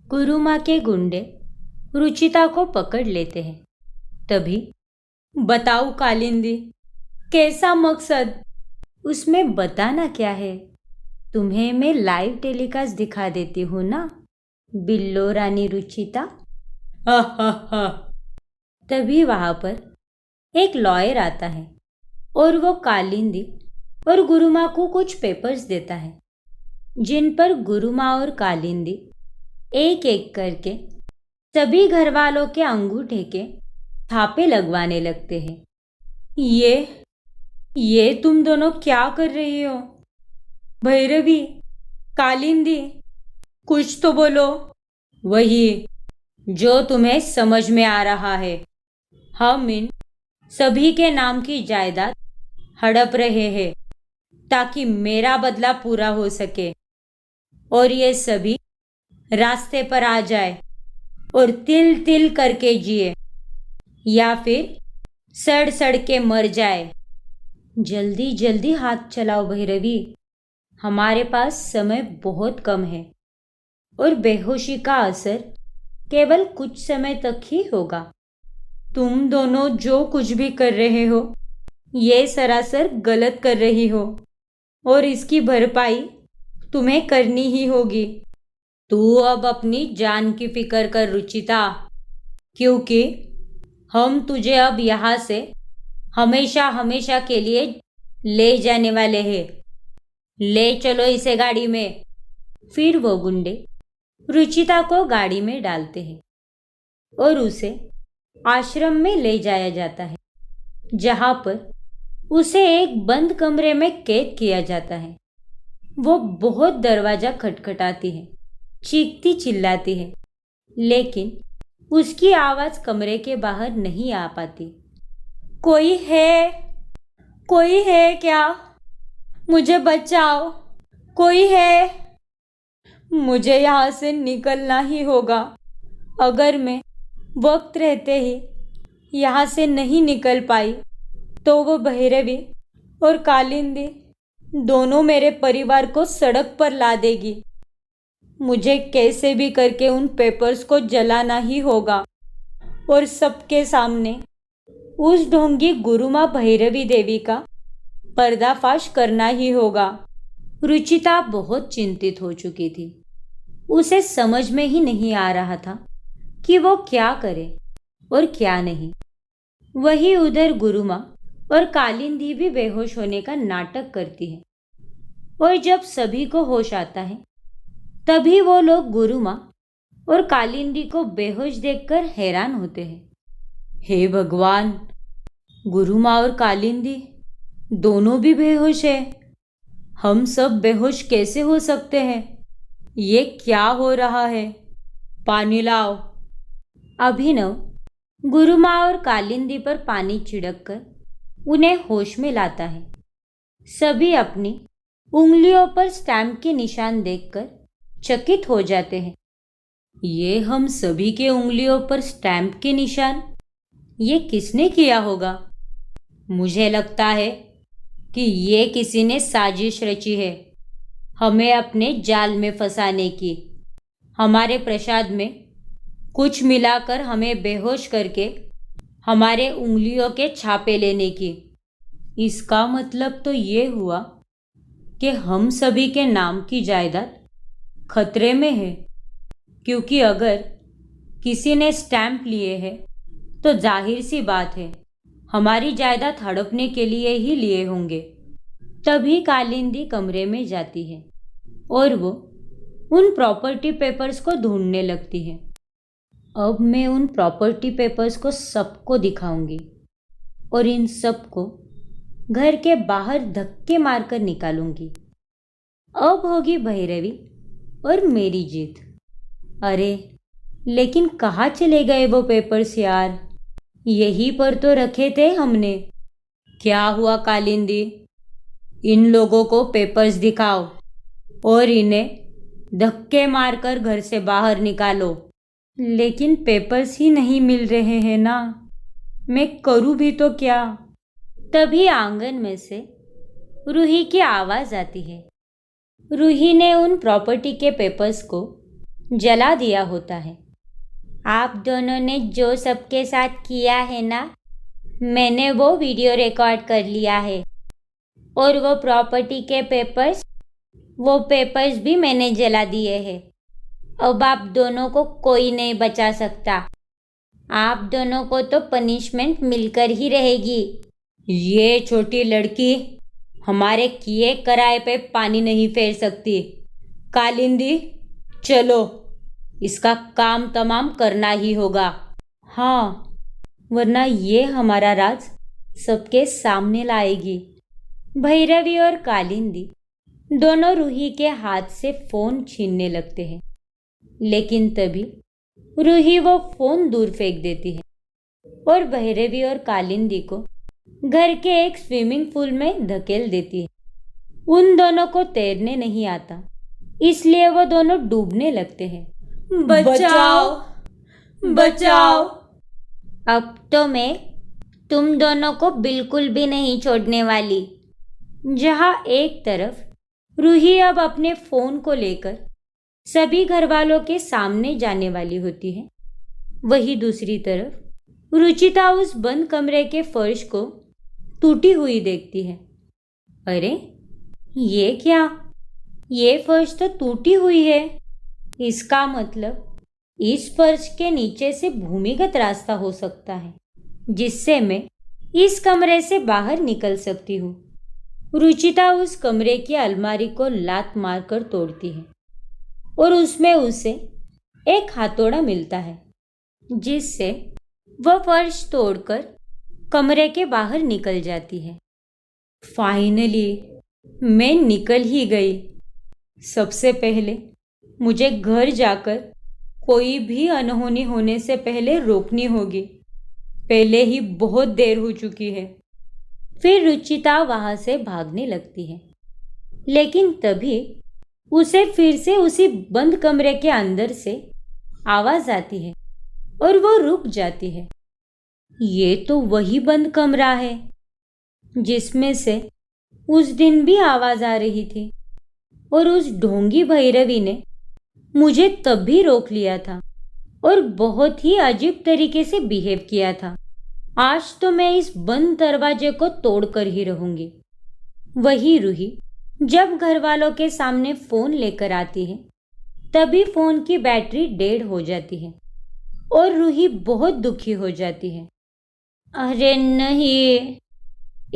गुरुमा के गुंडे रुचिता को पकड़ लेते हैं। तभी, बताओ कालिंदी, कैसा मकसद? उसमें बताना क्या है? तुम्हें मैं लाइव टेलीकास्ट दिखा देती हूँ ना, बिल्लो रानी रुचिता। हा हा हा। तभी वहां पर एक लॉयर आता है और वो कालिंदी और गुरुमा को कुछ पेपर्स देता है, जिन पर गुरुमा और कालिंदी एक एक करके सभी घर वालों के अंगूठे के छापे लगवाने लगते हैं। ये तुम दोनों क्या कर रही हो? भैरवी, कालिंदी, कुछ तो बोलो। वही जो तुम्हें समझ में आ रहा है। हम इन सभी के नाम की जायदाद हड़प रहे हैं ताकि मेरा बदला पूरा हो सके और ये सभी रास्ते पर आ जाए और तिल तिल करके जिए या फिर सड़ सड़ के मर जाए। जल्दी जल्दी हाथ चलाओ भैरवी, हमारे पास समय बहुत कम है और बेहोशी का असर केवल कुछ समय तक ही होगा। तुम दोनों जो कुछ भी कर रहे हो, ये सरासर गलत कर रही हो और इसकी भरपाई तुम्हें करनी ही होगी। तू अब अपनी जान की फिक्र कर रुचिता, क्योंकि हम तुझे अब यहाँ से हमेशा हमेशा के लिए ले जाने वाले हैं। ले चलो इसे गाड़ी में। फिर वो गुंडे रुचिता को गाड़ी में डालते हैं और उसे आश्रम में ले जाया जाता है, जहां पर उसे एक बंद कमरे में कैद किया जाता है। वो बहुत दरवाजा खटखटाती है, चीखती चिल्लाती है, लेकिन उसकी आवाज कमरे के बाहर नहीं आ पाती। कोई है? कोई है क्या? मुझे बचाओ, कोई है? मुझे यहाँ से निकलना ही होगा। अगर मैं वक्त रहते ही यहाँ से नहीं निकल पाई तो वो भैरवी और कालिंदी दोनों मेरे परिवार को सड़क पर ला देगी। मुझे कैसे भी करके उन पेपर्स को जलाना ही होगा और सबके सामने उस ढोंगी गुरुमा भैरवी देवी का पर्दाफाश करना ही होगा। रुचिता बहुत चिंतित हो चुकी थी। उसे समझ में ही नहीं आ रहा था कि वो क्या करे और क्या नहीं। वही उधर गुरुमा और कालिंदी भी बेहोश होने का नाटक करती है और जब सभी को होश आता है, तभी वो लोग गुरुमा और कालिंदी को बेहोश देखकर हैरान होते हैं। हे भगवान, गुरुमा और कालिंदी दोनों भी बेहोश है। हम सब बेहोश कैसे हो सकते हैं? ये क्या हो रहा है? पानी लाओ। अभिनव गुरुमा और कालिंदी पर पानी छिड़क कर उन्हें होश में लाता है। सभी अपनी उंगलियों पर स्टैम्प के निशान देखकर चकित हो जाते हैं। ये हम सभी के उंगलियों पर स्टैम्प के निशान, ये किसने किया होगा? मुझे लगता है कि ये किसी ने साजिश रची है, हमें अपने जाल में फंसाने की। हमारे प्रसाद में कुछ मिलाकर हमें बेहोश करके हमारे उंगलियों के छापे लेने की। इसका मतलब तो ये हुआ कि हम सभी के नाम की जायदाद खतरे में है, क्योंकि अगर किसी ने स्टैम्प लिए हैं तो जाहिर सी बात है हमारी जायदाद हड़पने के लिए ही लिए होंगे। तभी कालिंदी कमरे में जाती है और वो उन प्रॉपर्टी पेपर्स को ढूंढने लगती है। अब मैं उन प्रॉपर्टी पेपर्स को सबको दिखाऊंगी और इन सबको घर के बाहर धक्के मारकर निकालूंगी। अब होगी भैरवी और मेरी जीत। अरे लेकिन कहाँ चले गए वो पेपर्स यार? यहीं पर तो रखे थे हमने। क्या हुआ कालिंदी? इन लोगों को पेपर्स दिखाओ और इन्हें धक्के मारकर घर से बाहर निकालो। लेकिन पेपर्स ही नहीं मिल रहे हैं ना, मैं करूँ भी तो क्या? तभी आंगन में से रूही की आवाज आती है। रूही ने उन प्रॉपर्टी के पेपर्स को जला दिया होता है। आप दोनों ने जो सबके साथ किया है ना, मैंने वो वीडियो रिकॉर्ड कर लिया है और वो प्रॉपर्टी के पेपर्स भी मैंने जला दिए हैं। अब आप दोनों को कोई नहीं बचा सकता। आप दोनों को तो पनिशमेंट मिलकर ही रहेगी। ये छोटी लड़की हमारे किए कराए पे पानी नहीं फेर सकती। कालिंदी, चलो, इसका काम तमाम करना ही होगा। हाँ, वरना ये हमारा राज सबके सामने लाएगी। भैरवी और कालिंदी दोनों रूही के हाथ से फोन छीनने लगते हैं, लेकिन तभी रूही वो फोन दूर फेंक देती है और भैरवी और कालिंदी को घर के एक स्विमिंग पूल में धकेल देती है। उन दोनों को तैरने नहीं आता, इसलिए वो दोनों डूबने लगते हैं। बचाओ, बचाओ। अब तो मैं तुम दोनों को बिल्कुल भी नहीं छोड़ने वाली। जहाँ एक तरफ रूही अब अपने फोन को लेकर सभी घर वालों के सामने जाने वाली होती है, वही दूसरी तरफ रुचिता उस बंद कमरे के फर्श को टूटी हुई देखती है। अरे, ये क्या? ये फर्श तो टूटी हुई है। इसका मतलब इस फर्श के नीचे से भूमिगत रास्ता हो सकता है, जिससे मैं इस कमरे से बाहर निकल सकती हूँ। रुचिता उस कमरे की अलमारी को लात मारकर तोड़ती है और उसमें उसे एक हथौड़ा मिलता है, जिससे वह फर्श तोड़कर कमरे के बाहर निकल जाती है। फाइनली मैं निकल ही गई। सबसे पहले मुझे घर जाकर कोई भी अनहोनी होने से पहले रोकनी होगी। पहले ही बहुत देर हो चुकी है। फिर रुचिता वहां से भागने लगती है, लेकिन तभी उसे फिर से उसी बंद कमरे के अंदर से आवाज आती है और वो रुक जाती है। ये तो वही बंद कमरा है जिसमें से उस दिन भी आवाज आ रही थी और उस ढोंगी भैरवी ने मुझे तब भी रोक लिया था और बहुत ही अजीब तरीके से बिहेव किया था। आज तो मैं इस बंद दरवाजे को तोड़कर ही रहूंगी। वही रूही जब घर वालों के सामने फोन लेकर आती है, तभी फोन की बैटरी डेड हो जाती है और रूही बहुत दुखी हो जाती है। अरे नहीं,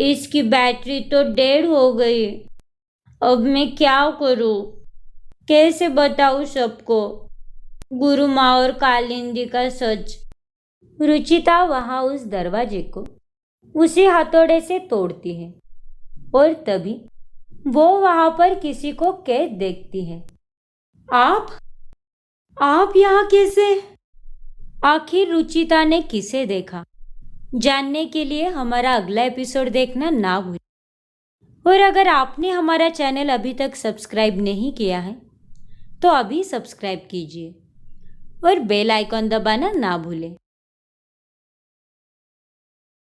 इसकी बैटरी तो डेड हो गई। अब मैं क्या करूं? कैसे बताऊं सबको गुरु माँ और कालिंदी का सच? रुचिता वहां उस दरवाजे को उसी हथौड़े से तोड़ती है और तभी वो वहां पर किसी को कैद देखती है। आप यहाँ कैसे? आखिर रुचिता ने किसे देखा? जानने के लिए हमारा अगला एपिसोड देखना ना भूलें। और अगर आपने हमारा चैनल अभी तक सब्सक्राइब नहीं किया है तो अभी सब्सक्राइब कीजिए और बेल आइकॉन दबाना ना भूलें।